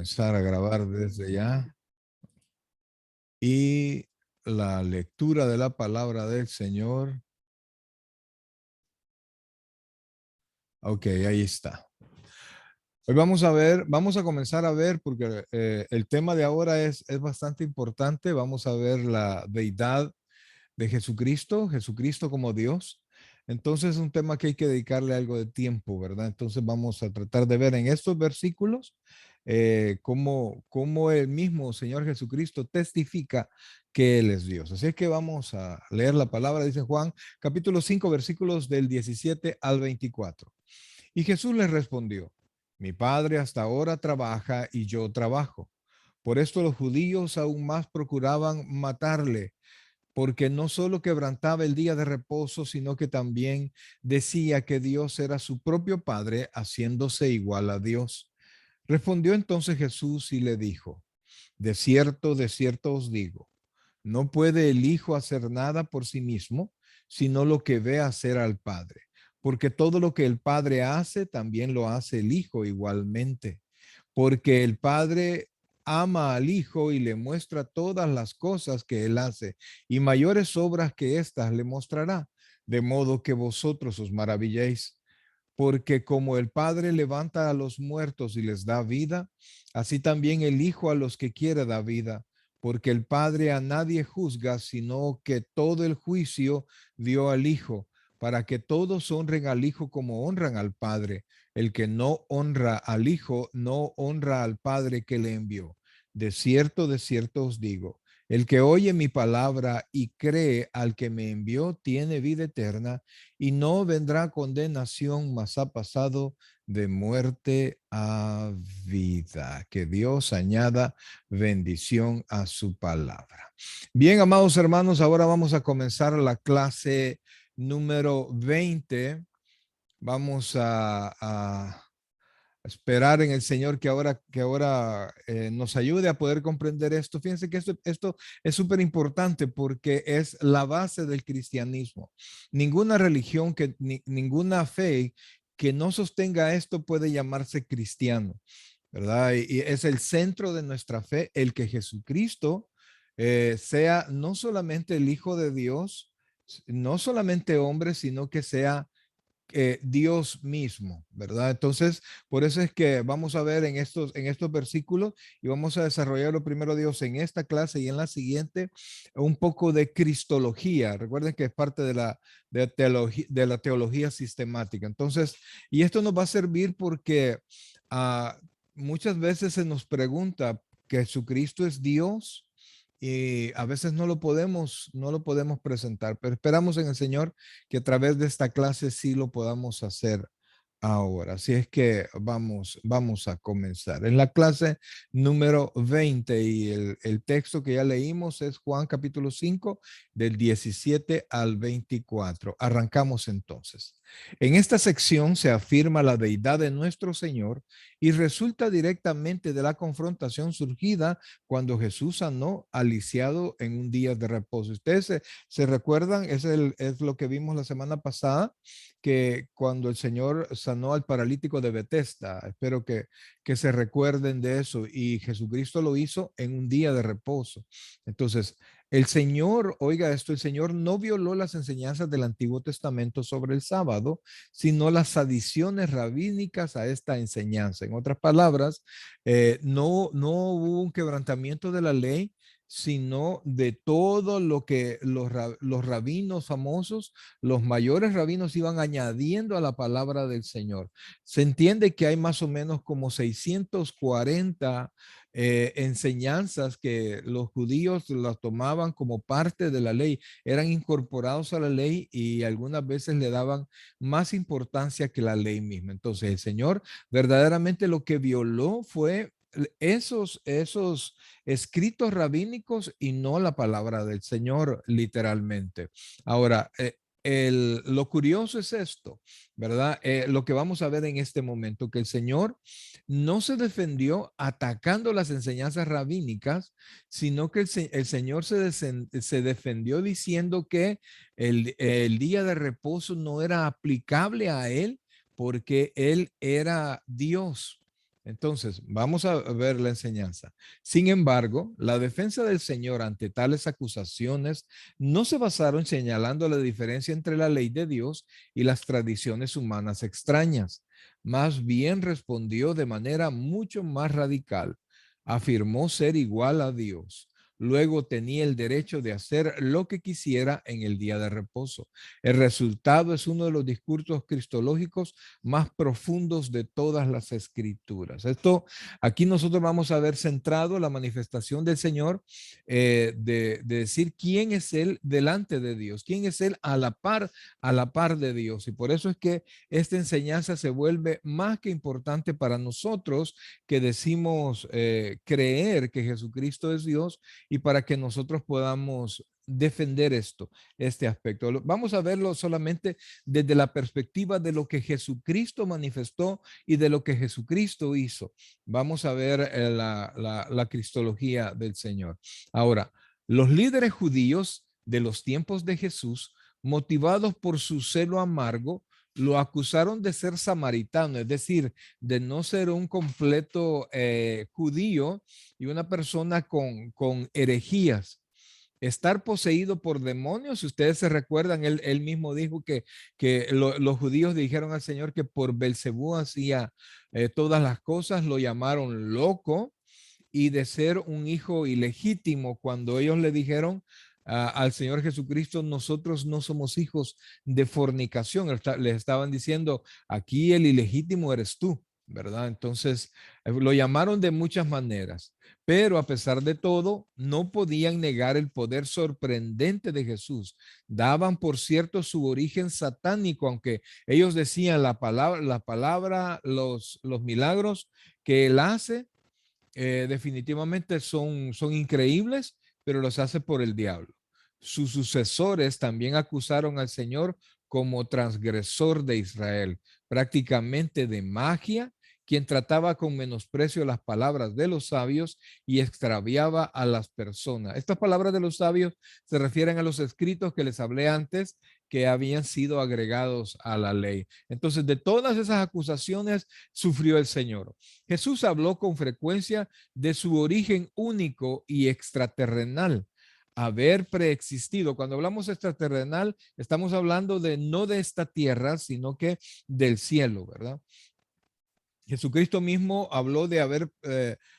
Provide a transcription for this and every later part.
Comenzar a grabar desde ya. Y la lectura de la palabra del Señor. Ok, ahí está. Hoy vamos a comenzar a ver, porque el tema de ahora es bastante importante. Vamos a ver la deidad de Jesucristo, Jesucristo como Dios. Entonces es un tema que hay que dedicarle algo de tiempo, ¿verdad? Entonces vamos a tratar de ver en estos versículos cómo el mismo Señor Jesucristo testifica que Él es Dios. Así es que vamos a leer la palabra, dice Juan, capítulo 5, versículos del 17 al 24. Y Jesús les respondió, mi Padre hasta ahora trabaja y yo trabajo. Por esto los judíos aún más procuraban matarle, porque no solo quebrantaba el día de reposo, sino que también decía que Dios era su propio Padre, haciéndose igual a Dios. Respondió entonces Jesús y le dijo, de cierto os digo, no puede el Hijo hacer nada por sí mismo, sino lo que ve hacer al Padre, porque todo lo que el Padre hace, también lo hace el Hijo igualmente, porque el Padre ama al Hijo y le muestra todas las cosas que él hace, y mayores obras que éstas le mostrará, de modo que vosotros os maravilléis. Porque como el Padre levanta a los muertos y les da vida, así también el Hijo a los que quiere da vida, porque el Padre a nadie juzga, sino que todo el juicio dio al Hijo, para que todos honren al Hijo como honran al Padre. El que no honra al Hijo, no honra al Padre que le envió. De cierto os digo, el que oye mi palabra y cree al que me envió, tiene vida eterna y no vendrá condenación, mas ha pasado de muerte a vida. Que Dios añada bendición a su palabra. Bien, amados hermanos, ahora vamos a comenzar la clase número 20. Vamos a esperar en el Señor que ahora nos ayude a poder comprender esto. Fíjense que esto es súper importante porque es la base del cristianismo. Ninguna religión, ninguna fe que no sostenga esto puede llamarse cristiano, ¿verdad? Y es el centro de nuestra fe, el que Jesucristo sea no solamente el Hijo de Dios, no solamente hombre, sino que sea Dios mismo, ¿verdad? Entonces, por eso es que vamos a ver en estos versículos y vamos a desarrollarlo primero Dios en esta clase y en la siguiente un poco de cristología. Recuerden que es parte de la teología sistemática. Entonces, y esto nos va a servir porque ah, muchas veces se nos pregunta que Jesucristo es Dios y a veces no lo podemos presentar, pero esperamos en el Señor que a través de esta clase sí lo podamos hacer ahora. Así es que vamos a comenzar. En la clase número 20 y el texto que ya leímos es Juan capítulo 5 del 17 al 24. Arrancamos entonces. En esta sección se afirma la deidad de nuestro Señor y resulta directamente de la confrontación surgida cuando Jesús sanó al lisiado en un día de reposo. Ustedes se recuerdan, es lo que vimos la semana pasada, que cuando el Señor sanó al paralítico de Betesda, espero que se recuerden de eso, y Jesucristo lo hizo en un día de reposo. Entonces, el Señor, oiga esto, el Señor no violó las enseñanzas del Antiguo Testamento sobre el sábado, sino las adiciones rabínicas a esta enseñanza. En otras palabras, no hubo un quebrantamiento de la ley, sino de todo lo que los rabinos famosos, los mayores rabinos iban añadiendo a la palabra del Señor. Se entiende que hay más o menos como 640 enseñanzas que los judíos las tomaban como parte de la ley, eran incorporados a la ley y algunas veces le daban más importancia que la ley misma. Entonces el Señor verdaderamente lo que violó fue esos escritos rabínicos y no la palabra del Señor literalmente. Ahora, lo curioso es esto, ¿verdad? Lo que vamos a ver en este momento, que el Señor no se defendió atacando las enseñanzas rabínicas, sino que el Señor se defendió diciendo que el día de reposo no era aplicable a él porque él era Dios. Entonces, vamos a ver la enseñanza. Sin embargo, la defensa del Señor ante tales acusaciones no se basaron señalando la diferencia entre la ley de Dios y las tradiciones humanas extrañas. Más bien respondió de manera mucho más radical. Afirmó ser igual a Dios. Luego tenía el derecho de hacer lo que quisiera en el día de reposo. El resultado es uno de los discursos cristológicos más profundos de todas las escrituras. Esto, aquí nosotros vamos a ver centrado la manifestación del Señor, de decir quién es Él delante de Dios, quién es Él a la par de Dios. Y por eso es que esta enseñanza se vuelve más que importante para nosotros que decimos creer que Jesucristo es Dios y para que nosotros podamos defender este aspecto. Vamos a verlo solamente desde la perspectiva de lo que Jesucristo manifestó y de lo que Jesucristo hizo. Vamos a ver la cristología del Señor. Ahora, los líderes judíos de los tiempos de Jesús, motivados por su celo amargo, lo acusaron de ser samaritano, es decir, de no ser un completo judío y una persona con herejías. Estar poseído por demonios, si ustedes se recuerdan, él mismo dijo que los judíos dijeron al Señor que por Belcebú hacía todas las cosas, lo llamaron loco y de ser un hijo ilegítimo cuando ellos le dijeron al Señor Jesucristo, nosotros no somos hijos de fornicación. Les estaban diciendo, aquí el ilegítimo eres tú, ¿verdad? Entonces, lo llamaron de muchas maneras, pero a pesar de todo, no podían negar el poder sorprendente de Jesús. Daban por cierto su origen satánico, aunque ellos decían la palabra, los milagros que él hace definitivamente son increíbles, pero los hace por el diablo. Sus sucesores también acusaron al Señor como transgresor de Israel, prácticamente de magia, quien trataba con menosprecio las palabras de los sabios y extraviaba a las personas. Estas palabras de los sabios se refieren a los escritos que les hablé antes, que habían sido agregados a la ley. Entonces, de todas esas acusaciones sufrió el Señor. Jesús habló con frecuencia de su origen único y extraterrenal, haber preexistido. Cuando hablamos extraterrenal, estamos hablando de no de esta tierra, sino que del cielo, ¿verdad? Jesucristo mismo habló de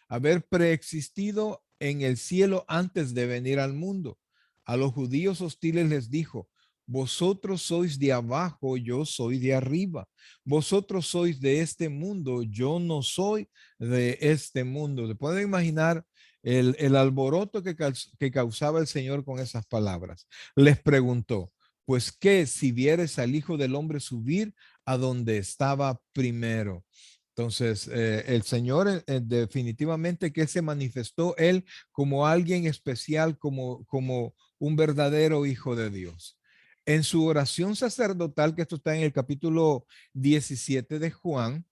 haber preexistido en el cielo antes de venir al mundo. A los judíos hostiles les dijo, vosotros sois de abajo, yo soy de arriba. Vosotros sois de este mundo, yo no soy de este mundo. ¿Se puede imaginar el alboroto que causaba el Señor con esas palabras? Les preguntó, pues qué si vieres al Hijo del Hombre subir a donde estaba primero. Entonces, el Señor definitivamente que se manifestó él como alguien especial, como un verdadero hijo de Dios. En su oración sacerdotal, que esto está en el capítulo 17 de Juan,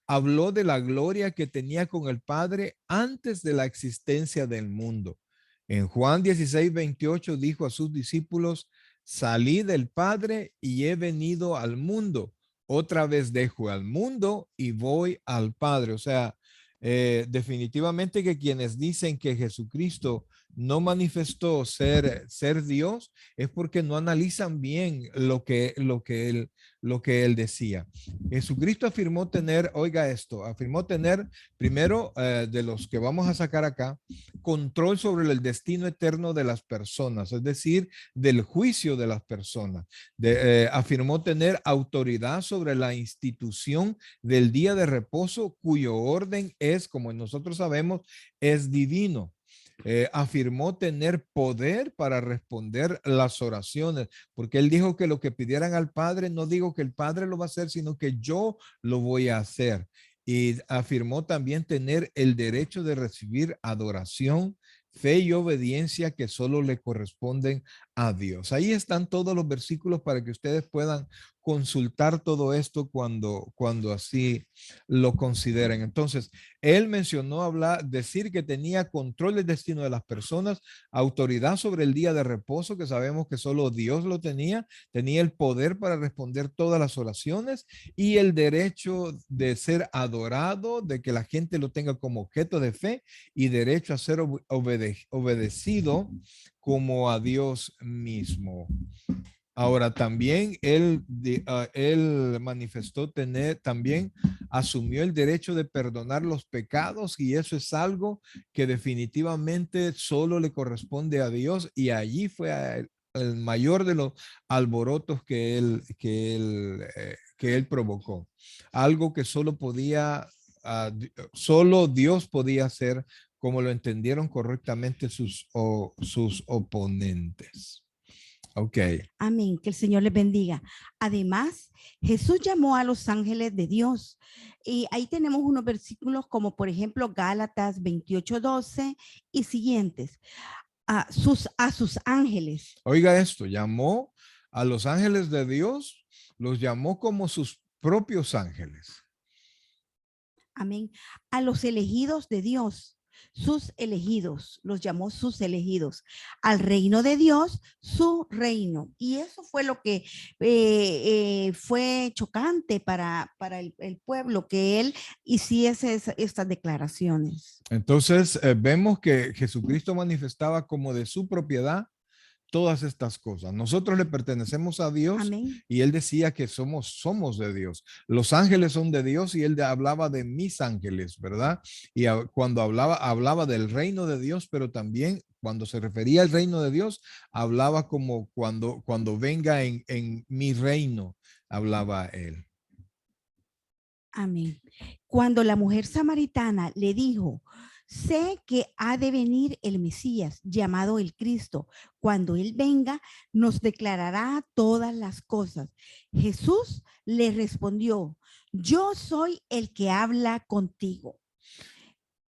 habló de la gloria que tenía con el Padre antes de la existencia del mundo. En Juan 16:28 dijo a sus discípulos, salí del Padre y he venido al mundo. Otra vez dejo al mundo y voy al Padre. O sea, definitivamente que quienes dicen que Jesucristo no manifestó ser Dios es porque no analizan bien lo que él decía. Jesucristo afirmó tener, oiga esto, afirmó tener primero de los que vamos a sacar acá, control sobre el destino eterno de las personas, es decir, del juicio de las personas. Afirmó tener autoridad sobre la institución del día de reposo, cuyo orden es, como nosotros sabemos, es divino. Afirmó tener poder para responder las oraciones, porque él dijo que lo que pidieran al Padre, no digo que el Padre lo va a hacer, sino que yo lo voy a hacer. Y afirmó también tener el derecho de recibir adoración, fe y obediencia que solo le corresponden a Dios. Ahí están todos los versículos para que ustedes puedan consultar todo esto cuando así lo consideren. Entonces, él mencionó decir que tenía control del destino de las personas, autoridad sobre el día de reposo, que sabemos que solo Dios lo tenía el poder para responder todas las oraciones y el derecho de ser adorado, de que la gente lo tenga como objeto de fe y derecho a ser obedecido como a Dios mismo. Ahora también él manifestó también asumió el derecho de perdonar los pecados y eso es algo que definitivamente solo le corresponde a Dios y allí fue el mayor de los alborotos que él provocó. Algo que solo Dios podía hacer como lo entendieron correctamente sus oponentes. Ok. Amén. Que el Señor les bendiga. Además, Jesús llamó a los ángeles de Dios. Y ahí tenemos unos versículos como por ejemplo Gálatas 28:12 y siguientes. A sus ángeles. Oiga esto, llamó a los ángeles de Dios, los llamó como sus propios ángeles. Amén. A los elegidos de Dios, sus elegidos, los llamó sus elegidos. Al reino de Dios, su reino. Y eso fue lo que fue chocante para el pueblo, que él hiciese estas declaraciones. Entonces, vemos que Jesucristo manifestaba como de su propiedad todas estas cosas. Nosotros le pertenecemos a Dios. Amén. Y él decía que somos de Dios. Los ángeles son de Dios y él hablaba de mis ángeles, ¿verdad? Y cuando hablaba del reino de Dios, pero también cuando se refería al reino de Dios, hablaba como cuando venga en mi reino, hablaba él. Amén. Cuando la mujer samaritana le dijo, sé que ha de venir el Mesías, llamado el Cristo. Cuando Él venga, nos declarará todas las cosas. Jesús le respondió, yo soy el que habla contigo.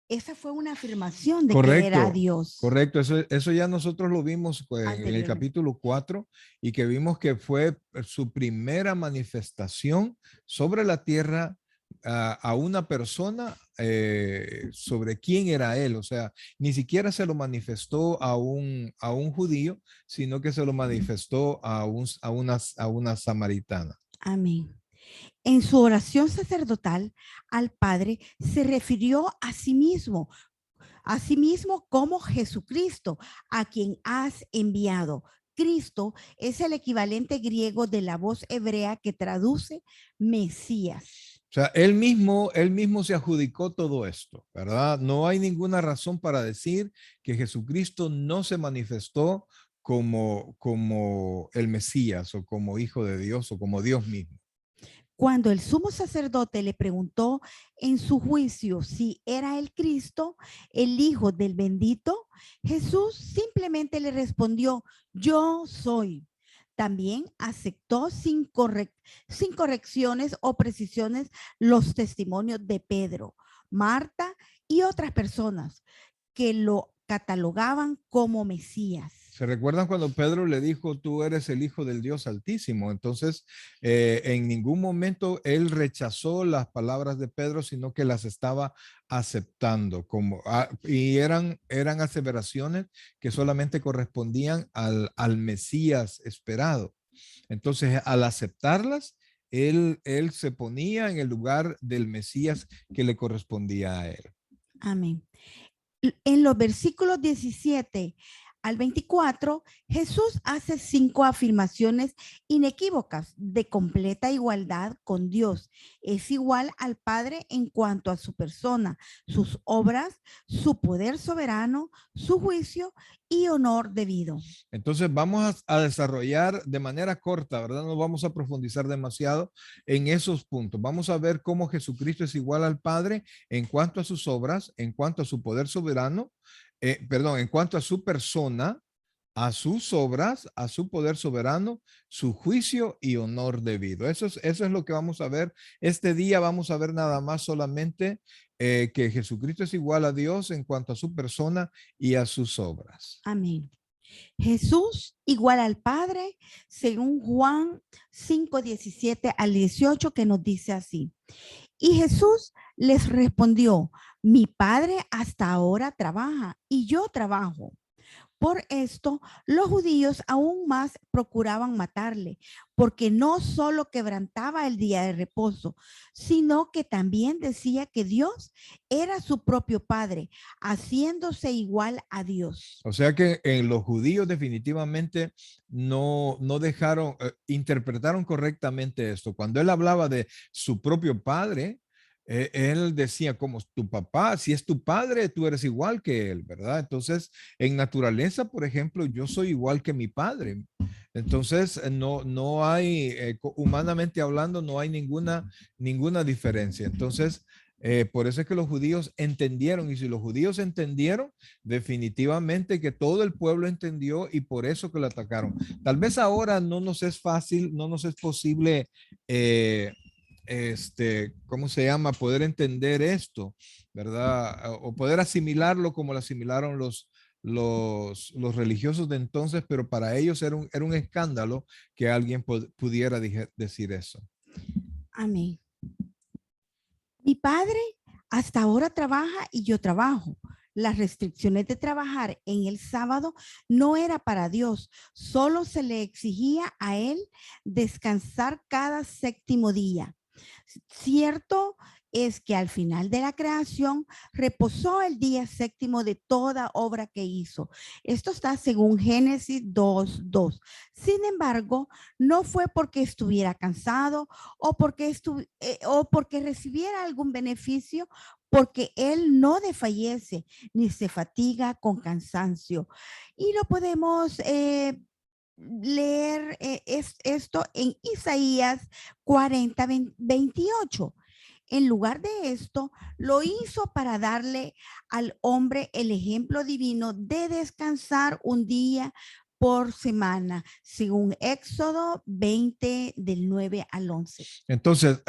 Esa fue una afirmación de que era Dios. Correcto. Eso ya nosotros lo vimos en el capítulo 4 y que vimos que fue su primera manifestación sobre la tierra a una persona sobre quién era él. O sea, ni siquiera se lo manifestó a un judío, sino que se lo manifestó a una samaritana. Amén. En su oración sacerdotal al Padre se refirió a sí mismo como Jesucristo, a quien has enviado. Cristo es el equivalente griego de la voz hebrea que traduce Mesías. O sea, él mismo se adjudicó todo esto, ¿verdad? No hay ninguna razón para decir que Jesucristo no se manifestó como el Mesías o como hijo de Dios o como Dios mismo. Cuando el sumo sacerdote le preguntó en su juicio si era el Cristo, el Hijo del bendito, Jesús simplemente le respondió, yo soy. También aceptó sin correcciones o precisiones los testimonios de Pedro, Marta y otras personas que lo catalogaban como Mesías. ¿Se recuerdan cuando Pedro le dijo, tú eres el Hijo del Dios Altísimo? Entonces, en ningún momento él rechazó las palabras de Pedro, sino que las estaba aceptando y eran aseveraciones que solamente correspondían al Mesías esperado. Entonces, al aceptarlas, él se ponía en el lugar del Mesías que le correspondía a él. Amén. En los versículos 17 al 24, Jesús hace 5 afirmaciones inequívocas de completa igualdad con Dios. Es igual al Padre en cuanto a su persona, sus obras, su poder soberano, su juicio y honor debido. Entonces vamos a desarrollar de manera corta, ¿verdad? No vamos a profundizar demasiado en esos puntos. Vamos a ver cómo Jesucristo es igual al Padre en cuanto a sus obras, en cuanto a su poder soberano, en cuanto a su persona, a sus obras, a su poder soberano, su juicio y honor debido. Eso es lo que vamos a ver. Este día vamos a ver nada más solamente que Jesucristo es igual a Dios en cuanto a su persona y a sus obras. Amén. Jesús igual al Padre, según Juan 5:17 al 18, que nos dice así. Y Jesús les respondió, mi Padre hasta ahora trabaja y yo trabajo. Por esto, los judíos aún más procuraban matarle, porque no solo quebrantaba el día de reposo, sino que también decía que Dios era su propio Padre, haciéndose igual a Dios. O sea que en los judíos definitivamente no dejaron, interpretaron correctamente esto. Cuando él hablaba de su propio padre, él decía como tu papá, si es tu padre, tú eres igual que él, ¿verdad? Entonces, en naturaleza, por ejemplo, yo soy igual que mi padre. Entonces, no hay, humanamente hablando, no hay ninguna diferencia. Entonces, por eso es que los judíos entendieron, y si los judíos entendieron, definitivamente que todo el pueblo entendió y por eso que lo atacaron. Tal vez ahora no nos es fácil, no nos es posible, ¿cómo se llama? Poder entender esto, ¿verdad? O poder asimilarlo como lo asimilaron los religiosos de entonces, pero para ellos era un escándalo que alguien pudiera decir eso. Amén. Mi padre hasta ahora trabaja y yo trabajo. Las restricciones de trabajar en el sábado no era para Dios, solo se le exigía a él descansar cada séptimo día. Cierto es que al final de la creación reposó el día séptimo de toda obra que hizo. Esto está según Génesis 2:2. Sin embargo, no fue porque estuviera cansado o porque recibiera algún beneficio, porque él no desfallece ni se fatiga con cansancio. Y lo podemos leer esto en Isaías 40:28. En lugar de esto, lo hizo para darle al hombre el ejemplo divino de descansar un día por semana, según Éxodo 20 del 9 al 11. Entonces,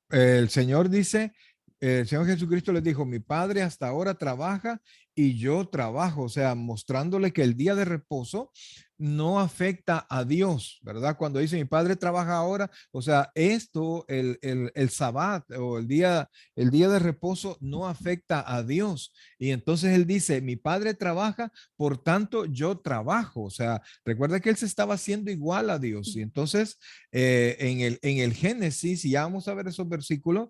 el Señor dice, el Señor Jesucristo les dijo, mi Padre hasta ahora trabaja y yo trabajo, o sea, mostrándole que el día de reposo no afecta a Dios, ¿verdad? Cuando dice mi Padre trabaja ahora, o sea, esto, el Sabbat o el día de reposo no afecta a Dios. Y entonces Él dice, mi Padre trabaja, por tanto yo trabajo, o sea, recuerda que Él se estaba haciendo igual a Dios. Y entonces en el Génesis, y ya vamos a ver esos versículos,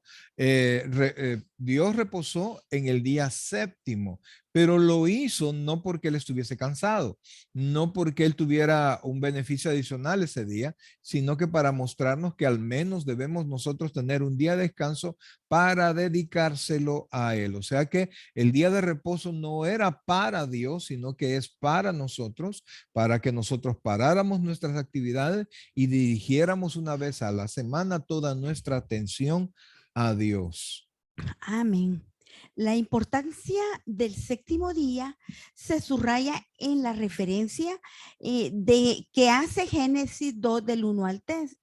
Dios reposó en el día séptimo, pero lo hizo no porque él estuviese cansado, no porque él tuviera un beneficio adicional ese día, sino que para mostrarnos que al menos debemos nosotros tener un día de descanso para dedicárselo a él. O sea que el día de reposo no era para Dios, sino que es para nosotros, para que nosotros paráramos nuestras actividades y dirigiéramos una vez a la semana toda nuestra atención a Dios. Amén. La importancia del séptimo día se subraya en la referencia de que hace Génesis 2 del 1 al 3,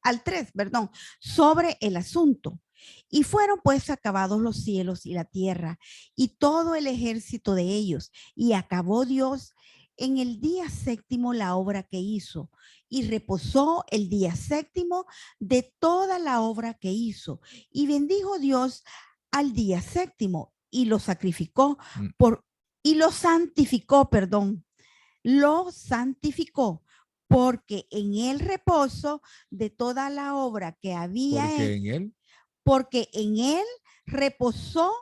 perdón, sobre el asunto. Y fueron pues acabados los cielos y la tierra y todo el ejército de ellos. Y acabó Dios en el día séptimo la obra que hizo y reposó el día séptimo de toda la obra que hizo. Y bendijo Dios al día séptimo y lo sacrificó por y lo santificó, perdón, lo santificó porque en el reposo de toda la obra que había Porque en él, porque en él reposó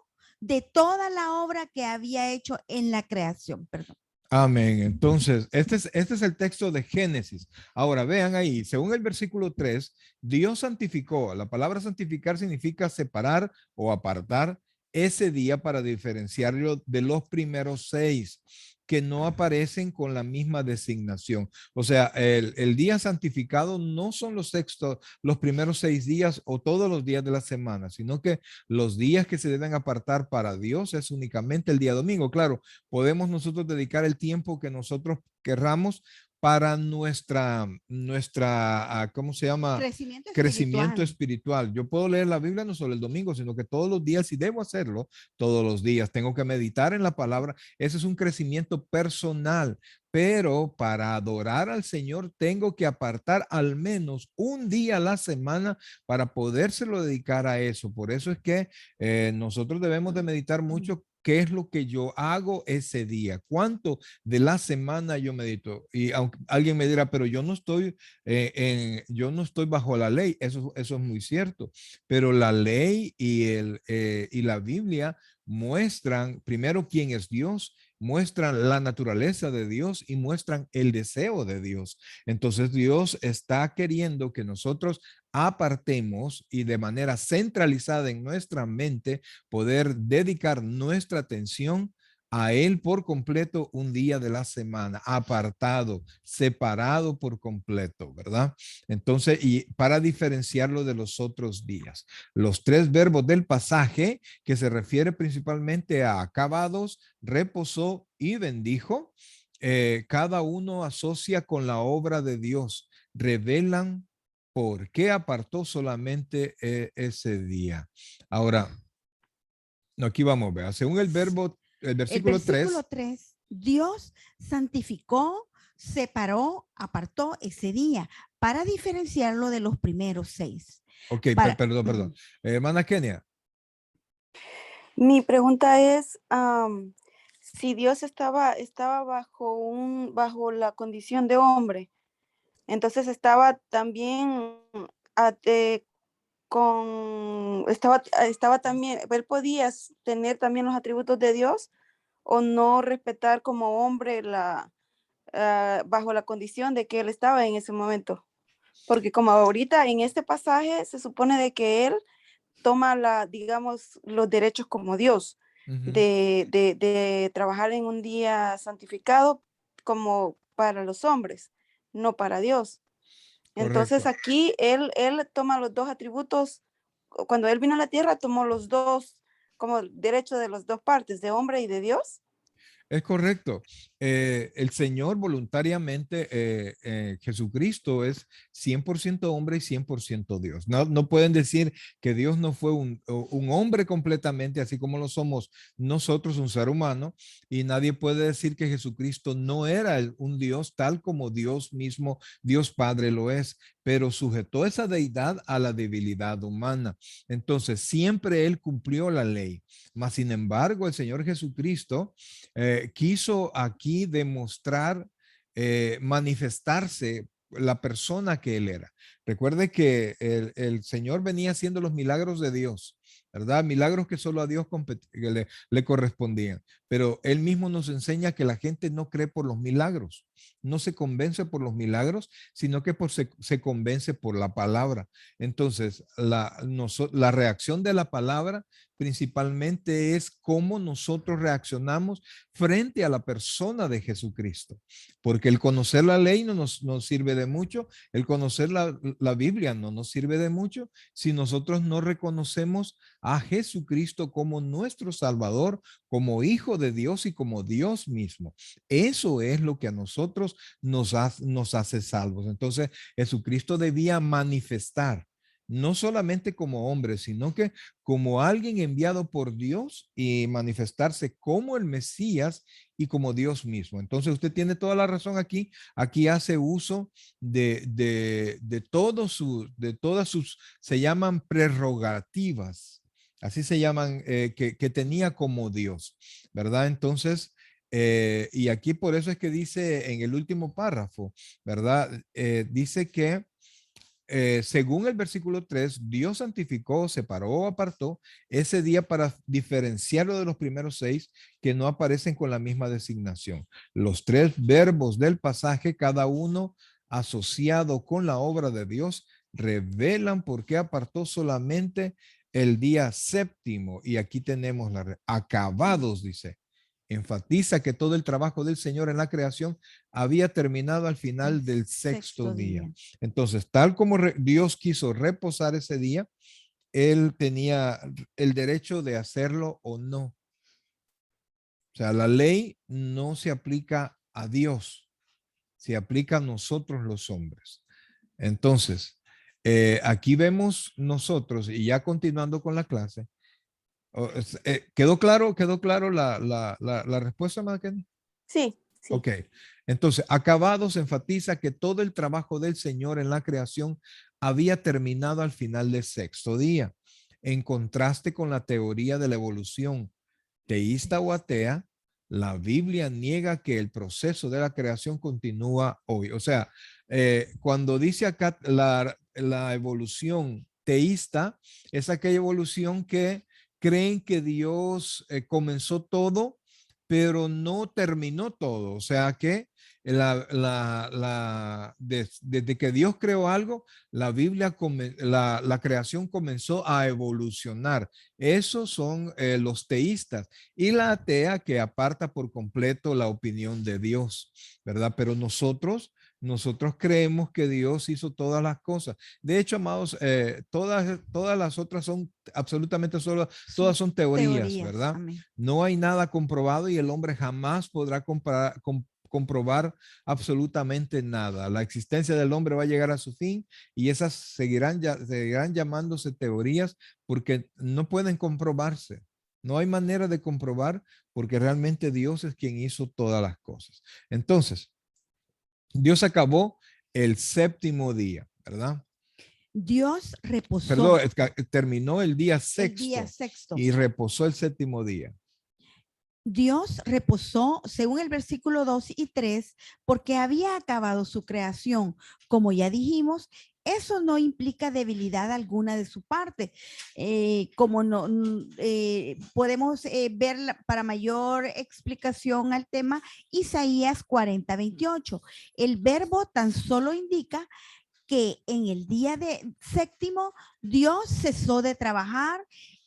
de toda la obra que había hecho en la creación, perdón. amén. Entonces, este es el texto de Génesis. Ahora, vean ahí, según el versículo 3, Dios santificó. La palabra santificar significa separar o apartar ese día para diferenciarlo de los primeros 6 que no aparecen con la misma designación. O sea, el día santificado no son los primeros 6 días o todos los días de la semana, sino que los días que se deben apartar para Dios es únicamente el día domingo. Claro, podemos nosotros dedicar el tiempo que nosotros querramos para ¿cómo se llama? Crecimiento Crecimiento espiritual. espiritual. Yo puedo leer la Biblia no solo el domingo, sino que todos los días, y debo hacerlo todos los días. Tengo que meditar en la palabra. Ese es un crecimiento personal. Pero para adorar al Señor tengo que apartar al menos un día a la semana para podérselo dedicar a eso. Por eso es que nosotros debemos de meditar mucho qué es lo que yo hago ese día, cuánto de la semana yo medito. Y aunque alguien me dirá, pero yo no estoy bajo la ley, eso es muy cierto, pero la ley y la Biblia muestran primero quién es Dios, muestran la naturaleza de Dios y muestran el deseo de Dios. Entonces Dios está queriendo que nosotros apartemos y de manera centralizada en nuestra mente poder dedicar nuestra atención a Él por completo un día de la semana, apartado, separado por completo, ¿verdad? Entonces, y para diferenciarlo de los otros días, los tres verbos del pasaje que se refiere principalmente a acabados, reposó y bendijo, cada uno asocia con la obra de Dios, revelan por qué apartó solamente ese día. Ahora, no, aquí vamos a ver. Según el El versículo versículo 3. 3, Dios santificó, separó, apartó ese día para diferenciarlo de los primeros 6. Ok, perdón. Hermana Kenia. Mi pregunta es, si Dios estaba bajo la condición de hombre, entonces estaba también ate- estaba también, él podía tener también los atributos de Dios o no respetar como hombre bajo la condición de que él estaba en ese momento. Porque como ahorita en este pasaje se supone de que él toma digamos, los derechos como Dios, de trabajar en un día santificado como para los hombres, no para Dios. Entonces Correcto. aquí él toma los dos atributos, cuando él vino a la tierra tomó los dos como derecho de las dos partes, de hombre y de Dios. Es correcto. El Señor voluntariamente, Jesucristo es 100% hombre y 100% Dios. No, no pueden decir que Dios no fue un hombre completamente, así como lo somos nosotros, un ser humano, y nadie puede decir que Jesucristo no era un Dios tal como Dios mismo, Dios Padre lo es, pero sujetó esa deidad a la debilidad humana. Entonces, siempre Él cumplió la ley. Mas, sin embargo, el Señor Jesucristo quiso aquí demostrar, manifestarse la persona que él era. Recuerde que el Señor venía haciendo los milagros de Dios, ¿verdad? Milagros que solo a Dios le correspondían. Pero él mismo nos enseña que la gente no cree por los milagros, no se convence por los milagros, sino que se convence por la palabra. Entonces, la reacción de la palabra principalmente es cómo nosotros reaccionamos frente a la persona de Jesucristo. Porque el conocer la ley no nos sirve de mucho, el conocer la Biblia no nos sirve de mucho si nosotros no reconocemos a Jesucristo como nuestro Salvador, como Hijo de Dios y como Dios mismo. Eso es lo que a nosotros nos hace salvos. Entonces, Jesucristo debía manifestar no solamente como hombre, sino que como alguien enviado por Dios y manifestarse como el Mesías y como Dios mismo. Entonces usted tiene toda la razón aquí. Aquí hace uso de todas sus, se llaman prerrogativas, así se llaman, que tenía como Dios, ¿verdad? Entonces, y aquí por eso es que dice en el último párrafo, ¿verdad? Dice que según el versículo 3, Dios santificó, separó, apartó ese día para diferenciarlo de los primeros 6 que no aparecen con la misma designación. Los tres verbos del pasaje, cada uno asociado con la obra de Dios, revelan por qué apartó solamente el día séptimo. Y aquí tenemos acabados, dice. Enfatiza que todo el trabajo del Señor en la creación había terminado al final del sexto día. Entonces, tal como Dios quiso reposar ese día, él tenía el derecho de hacerlo o no. O sea, la ley no se aplica a Dios, se aplica a nosotros los hombres. Entonces, aquí vemos nosotros, y ya continuando con la clase, ¿quedó claro la respuesta, Mackenzie? Sí, sí. Ok, entonces, acabados enfatiza que todo el trabajo del Señor en la creación había terminado al final del sexto día, en contraste con la teoría de la evolución teísta o atea. La Biblia niega que el proceso de la creación continúa hoy. O sea, cuando dice acá la evolución teísta, es aquella evolución que creen que Dios comenzó todo, pero no terminó todo. O sea que desde que Dios creó algo, la Biblia, la creación comenzó a evolucionar. Esos son los teístas, y la atea que aparta por completo la opinión de Dios, ¿verdad? Pero nosotros creemos que Dios hizo todas las cosas. De hecho, amados, todas las otras son absolutamente solo, todas son teorías, ¿verdad? Amén. No hay nada comprobado y el hombre jamás podrá comprobar absolutamente nada. La existencia del hombre va a llegar a su fin y esas seguirán llamándose teorías porque no pueden comprobarse. No hay manera de comprobar porque realmente Dios es quien hizo todas las cosas. Entonces, Dios acabó el séptimo día, ¿verdad? Dios reposó Perdón, terminó el día el día sexto sexto. y reposó el séptimo día. Dios reposó, según el versículo 2 y 3, porque había acabado su creación. Como ya dijimos, eso no implica debilidad alguna de su parte. Como no podemos ver para mayor explicación al tema, Isaías 40:28. El verbo tan solo indica que en el día de séptimo Dios cesó de trabajar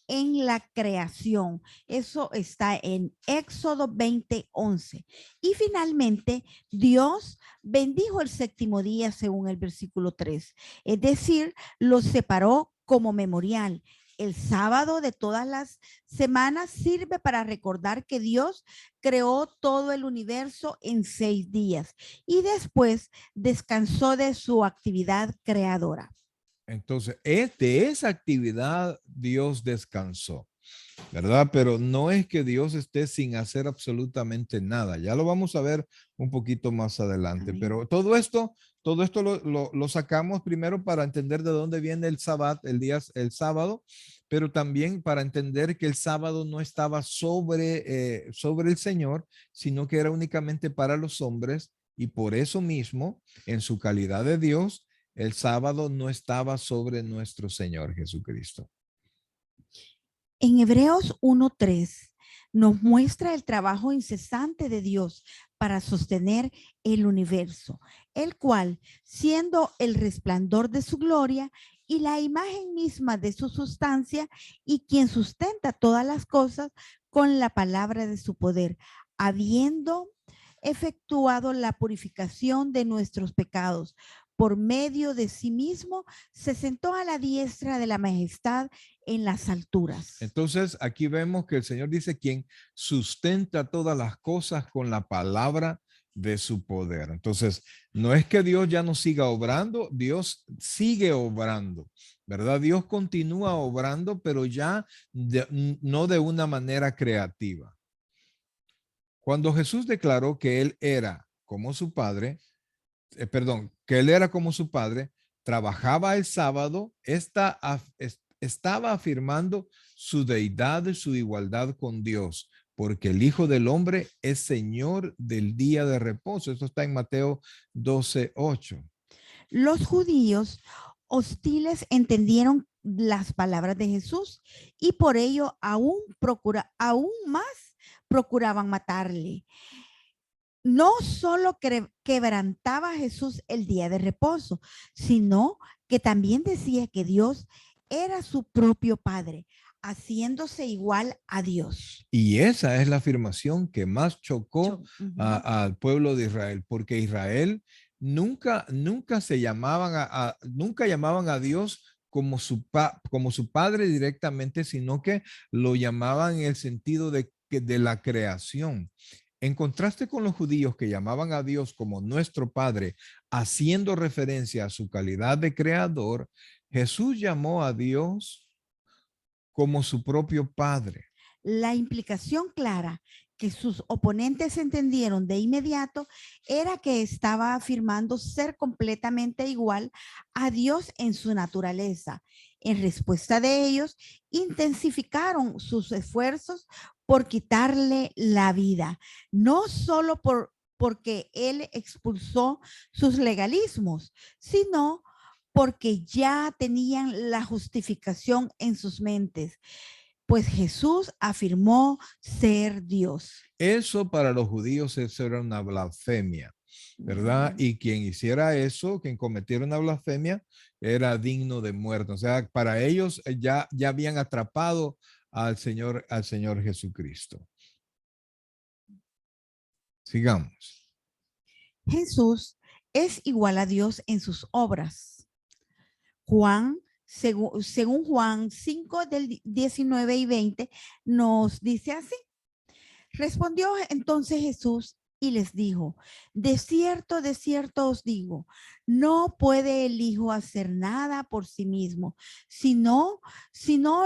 en la creación. Eso está en Éxodo 20:11. Y finalmente, Dios bendijo el séptimo día según el versículo 3. Es decir, lo separó como memorial. El sábado de todas las semanas sirve para recordar que Dios creó todo el universo en 6 días y después descansó de su actividad creadora. Entonces, de esa actividad Dios descansó, ¿verdad? Pero no es que Dios esté sin hacer absolutamente nada. Ya lo vamos a ver un poquito más adelante. Amén. Pero todo esto lo sacamos primero para entender de dónde viene el el sábado, pero también para entender que el sábado no estaba sobre el Señor, sino que era únicamente para los hombres, y por eso mismo, en su calidad de Dios, el sábado no estaba sobre nuestro Señor Jesucristo. En Hebreos 1:3 nos muestra el trabajo incesante de Dios para sostener el universo, el cual, siendo el resplandor de su gloria y la imagen misma de su sustancia, y quien sustenta todas las cosas con la palabra de su poder, habiendo efectuado la purificación de nuestros pecados por medio de sí mismo, se sentó a la diestra de la majestad en las alturas. Entonces, aquí vemos que el Señor dice quien sustenta todas las cosas con la palabra de su poder. Entonces, no es que Dios ya no siga obrando, Dios sigue obrando, ¿verdad? Dios continúa obrando, pero ya no de una manera creativa. Cuando Jesús declaró que él era como su padre, que él era como su padre, trabajaba el sábado, estaba afirmando su deidad y su igualdad con Dios, porque el Hijo del Hombre es Señor del día de reposo. Esto está en Mateo 12:8. Los judíos hostiles entendieron las palabras de Jesús y por ello aún más procuraban matarle. No solo quebrantaba a Jesús el día de reposo, sino que también decía que Dios era su propio Padre, haciéndose igual a Dios. Y esa es la afirmación que más chocó al pueblo de Israel, porque Israel nunca llamaban a Dios como su padre directamente, sino que lo llamaban en el sentido de la creación. En contraste con los judíos que llamaban a Dios como nuestro Padre, haciendo referencia a su calidad de creador, Jesús llamó a Dios como su propio Padre. La implicación clara que sus oponentes entendieron de inmediato era que estaba afirmando ser completamente igual a Dios en su naturaleza. En respuesta de ellos, intensificaron sus esfuerzos por quitarle la vida, no solo porque él expulsó sus legalismos, sino porque ya tenían la justificación en sus mentes, pues Jesús afirmó ser Dios. Eso para los judíos eso era una blasfemia, ¿verdad? Y quien hiciera eso, quien cometiera una blasfemia, era digno de muerte. O sea, para ellos ya habían atrapado al Señor Jesucristo. Sigamos. Jesús es igual a Dios en sus obras. Según Juan 5 del 19 y 20, nos dice así. Respondió entonces Jesús y les dijo, de cierto os digo, no puede el Hijo hacer nada por sí mismo, sino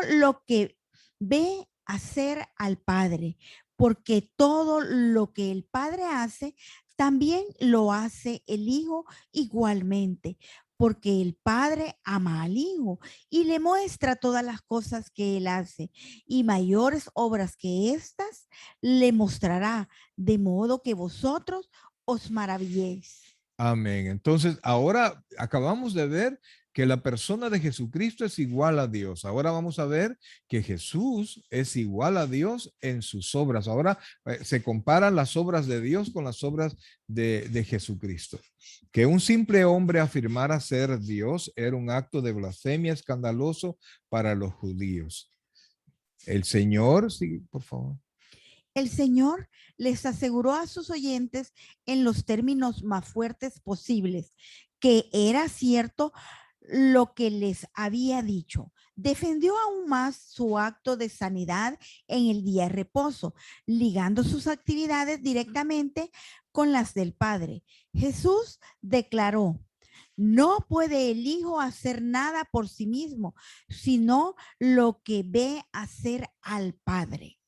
lo que ve hacer al Padre, porque todo lo que el Padre hace, también lo hace el Hijo igualmente, porque el Padre ama al Hijo y le muestra todas las cosas que él hace, y mayores obras que estas le mostrará, de modo que vosotros os maravilléis. Amén. Entonces, ahora acabamos de ver que la persona de Jesucristo es igual a Dios. Ahora vamos a ver que Jesús es igual a Dios en sus obras. Ahora se comparan las obras de Dios con las obras de Jesucristo. Que un simple hombre afirmara ser Dios era un acto de blasfemia escandaloso para los judíos. El Señor, sí, por favor. El Señor les aseguró a sus oyentes en los términos más fuertes posibles que era cierto lo que les había dicho. Defendió aún más su acto de sanidad en el día de reposo, ligando sus actividades directamente con las del Padre. Jesús declaró: no puede el Hijo hacer nada por sí mismo, sino lo que ve hacer al Padre.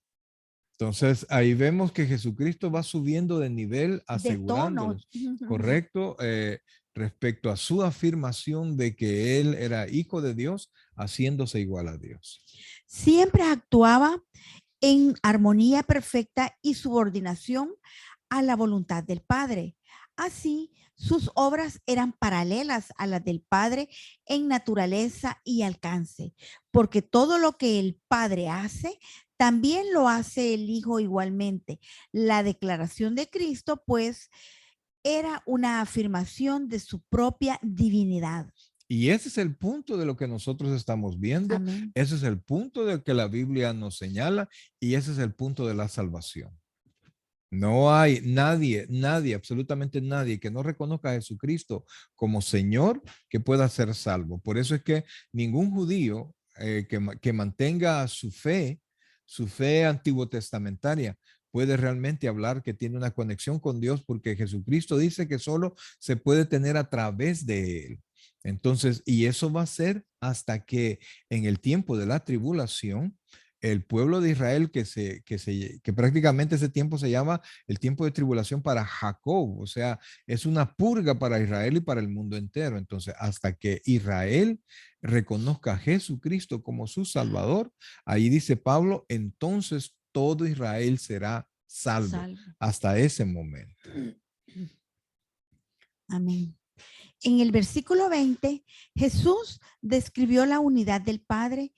Entonces, ahí vemos que Jesucristo va subiendo de nivel, asegurándolos, correcto, respecto a su afirmación de que él era hijo de Dios, haciéndose igual a Dios. Siempre actuaba en armonía perfecta y subordinación a la voluntad del Padre. Así, sus obras eran paralelas a las del Padre en naturaleza y alcance, porque todo lo que el Padre hace, también lo hace el Hijo igualmente. La declaración de Cristo, pues, era una afirmación de su propia divinidad. Y ese es el punto de lo que nosotros estamos viendo. Amén. Ese es el punto de que la Biblia nos señala y ese es el punto de la salvación. No hay nadie, absolutamente nadie que no reconozca a Jesucristo como Señor que pueda ser salvo. Por eso es que ningún judío que mantenga su fe antiguo testamentaria, puede realmente hablar que tiene una conexión con Dios, porque Jesucristo dice que solo se puede tener a través de él. Entonces, y eso va a ser hasta que en el tiempo de la tribulación, el pueblo de Israel, que prácticamente ese tiempo se llama el tiempo de tribulación para Jacob, o sea, es una purga para Israel y para el mundo entero. Entonces, hasta que Israel reconozca a Jesucristo como su Salvador, ahí dice Pablo, entonces todo Israel será salvo. Hasta ese momento. Amén. En el versículo 20, Jesús describió la unidad del Padre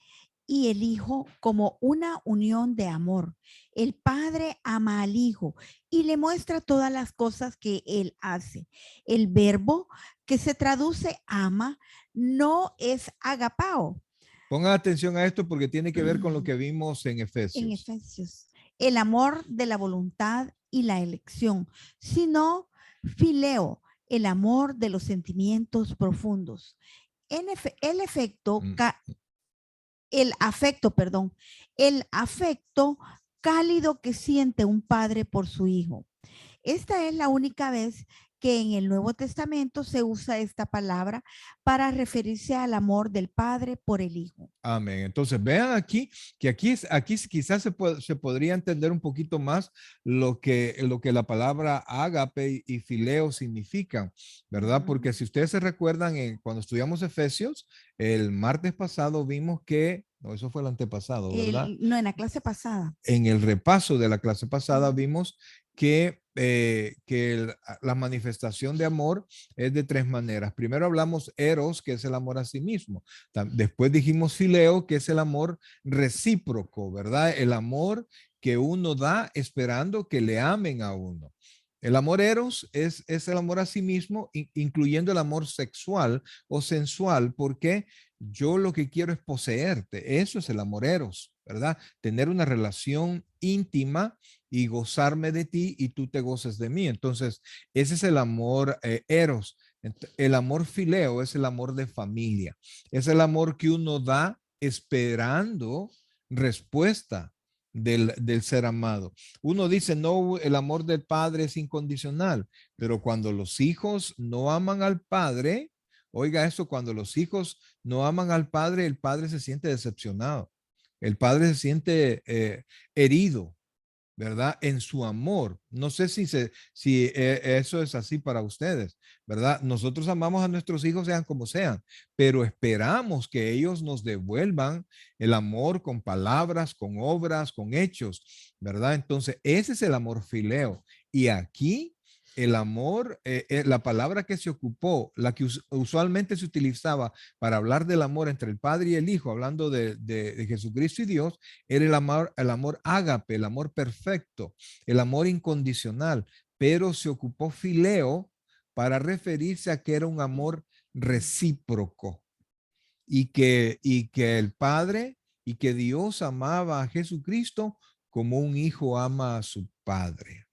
y el Hijo como una unión de amor. El Padre ama al Hijo y le muestra todas las cosas que él hace. El verbo que se traduce ama no es agapao. Pongan atención a esto porque tiene que ver con lo que vimos en Efesios. En Efesios, el amor de la voluntad y la elección, sino fileo, el amor de los sentimientos profundos. El afecto cálido que siente un padre por su hijo. Esta es la única vez que en el Nuevo Testamento se usa esta palabra para referirse al amor del Padre por el Hijo. Amén. Entonces vean aquí que aquí quizás se podría entender un poquito más lo que la palabra ágape y fileo significan, ¿verdad? Porque si ustedes se recuerdan, cuando estudiamos Efesios, el martes pasado vimos que, no, eso fue el antepasado, ¿verdad? No, en la clase pasada. En el repaso de la clase pasada vimos que la manifestación de amor es de tres maneras. Primero hablamos eros, que es el amor a sí mismo. Después dijimos fileo, que es el amor recíproco, ¿verdad? El amor que uno da esperando que le amen a uno. El amor eros es el amor a sí mismo, incluyendo el amor sexual o sensual, porque yo lo que quiero es poseerte. Eso es el amor eros, ¿verdad? Tener una relación íntima y gozarme de ti y tú te goces de mí. Entonces, ese es el amor eros. El amor fileo es el amor de familia. Es el amor que uno da esperando respuesta del ser amado. Uno dice, no, el amor del padre es incondicional, pero cuando los hijos no aman al padre, oiga esto, cuando los hijos no aman al padre, el padre se siente decepcionado. El padre se siente herido, ¿verdad? En su amor. No sé si eso es así para ustedes, ¿verdad? Nosotros amamos a nuestros hijos sean como sean, pero esperamos que ellos nos devuelvan el amor con palabras, con obras, con hechos, ¿verdad? Entonces, ese es el amor fileo. Y aquí el amor, la palabra que se ocupó, la que usualmente se utilizaba para hablar del amor entre el Padre y el Hijo, hablando de Jesucristo y Dios, era el amor ágape, el amor perfecto, el amor incondicional, pero se ocupó fileo para referirse a que era un amor recíproco y que el Padre y que Dios amaba a Jesucristo como un hijo ama a su padre,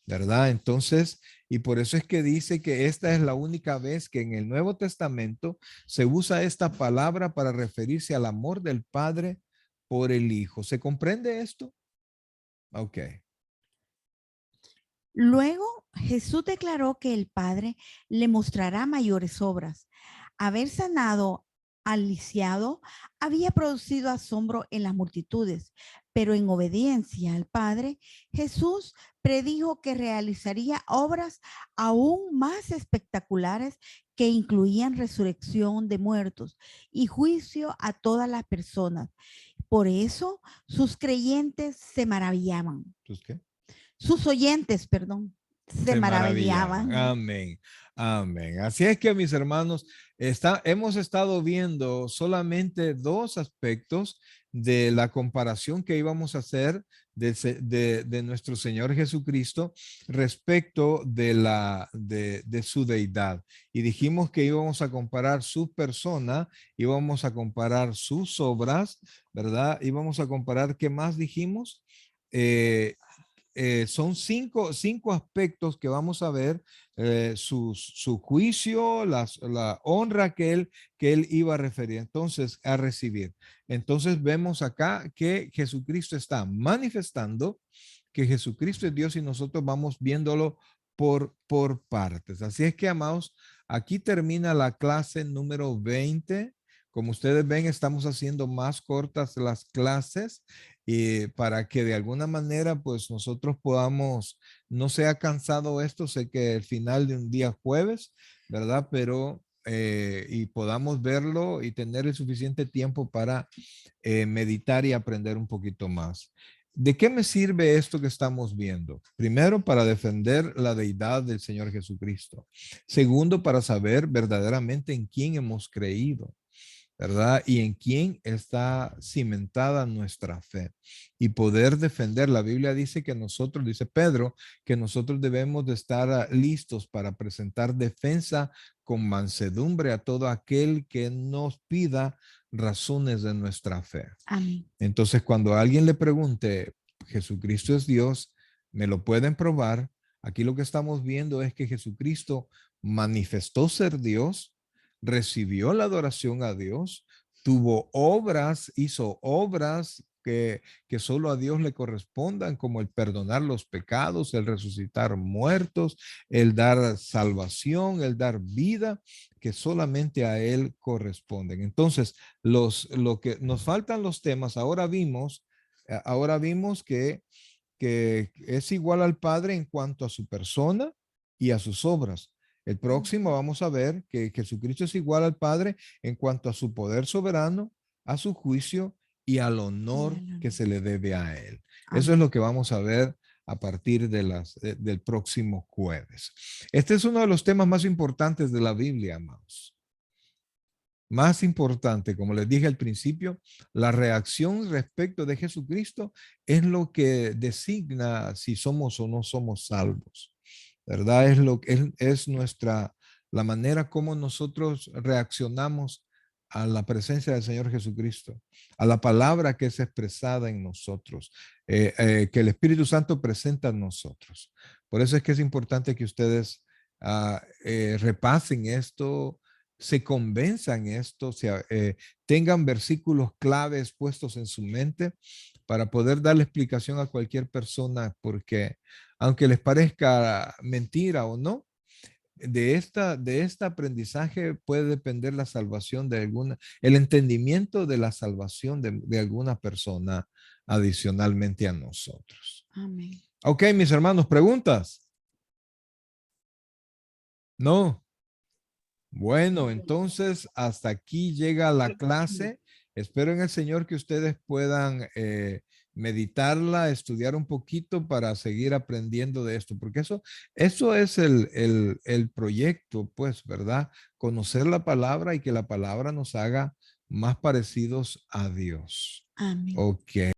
¿verdad? Entonces, y por eso es que dice que esta es la única vez que en el Nuevo Testamento se usa esta palabra para referirse al amor del Padre por el Hijo. ¿Se comprende esto? Ok. Luego Jesús declaró que el Padre le mostrará mayores obras. Haber sanado al lisiado había producido asombro en las multitudes, pero en obediencia al Padre, Jesús predijo que realizaría obras aún más espectaculares que incluían resurrección de muertos y juicio a todas las personas. Por eso sus creyentes se maravillaban. ¿Sus qué? Sus oyentes, perdón, se maravillaban. Amén. Amén. Así es que, mis hermanos, hemos estado viendo solamente dos aspectos de la comparación que íbamos a hacer de nuestro Señor Jesucristo respecto de su deidad. Y dijimos que íbamos a comparar su persona, íbamos a comparar sus obras, ¿verdad? Íbamos a comparar, ¿qué más dijimos? Son cinco aspectos que vamos a ver, su juicio, la honra que él iba a referir, entonces a recibir. Entonces vemos acá que Jesucristo está manifestando que Jesucristo es Dios y nosotros vamos viéndolo por partes. Así es que, amados, aquí termina la clase número 20. Como ustedes ven, estamos haciendo más cortas las clases para que de alguna manera pues nosotros podamos, no sea cansado esto, sé que el final de un día jueves, ¿verdad? Pero y podamos verlo y tener el suficiente tiempo para meditar y aprender un poquito más. ¿De qué me sirve esto que estamos viendo? Primero, para defender la deidad del Señor Jesucristo. Segundo, para saber verdaderamente en quién hemos creído, ¿verdad? Y en quién está cimentada nuestra fe y poder defender. La Biblia dice que nosotros, dice Pedro, que nosotros debemos de estar listos para presentar defensa con mansedumbre a todo aquel que nos pida razones de nuestra fe. Amén. Entonces, cuando alguien le pregunte, Jesucristo es Dios, ¿me lo pueden probar? Aquí lo que estamos viendo es que Jesucristo manifestó ser Dios, recibió la adoración a Dios, tuvo obras, hizo obras que solo a Dios le correspondan, como el perdonar los pecados, el resucitar muertos, el dar salvación, el dar vida, que solamente a Él corresponden. Entonces, lo que nos faltan los temas, ahora vimos que es igual al Padre en cuanto a su persona y a sus obras. El próximo vamos a ver que Jesucristo es igual al Padre en cuanto a su poder soberano, a su juicio y al honor que se le debe a Él. Eso es lo que vamos a ver a partir del próximo jueves. Este es uno de los temas más importantes de la Biblia, amados. Más importante, como les dije al principio, la reacción respecto de Jesucristo es lo que designa si somos o no somos salvos, ¿verdad? Es lo que es la manera como nosotros reaccionamos a la presencia del Señor Jesucristo, a la palabra que es expresada en nosotros, que el Espíritu Santo presenta en nosotros. Por eso es que es importante que ustedes repasen esto, se convenzan esto, tengan versículos claves puestos en su mente para poder darle explicación a cualquier persona, porque aunque les parezca mentira o no, de este aprendizaje puede depender la salvación de el entendimiento de la salvación de alguna persona adicionalmente a nosotros. Amén. Ok, mis hermanos, ¿preguntas? No. Bueno, entonces hasta aquí llega la clase. Espero en el Señor que ustedes puedan meditarla, estudiar un poquito para seguir aprendiendo de esto, porque eso es el proyecto, pues, ¿verdad? Conocer la palabra y que la palabra nos haga más parecidos a Dios. Amén. Ok.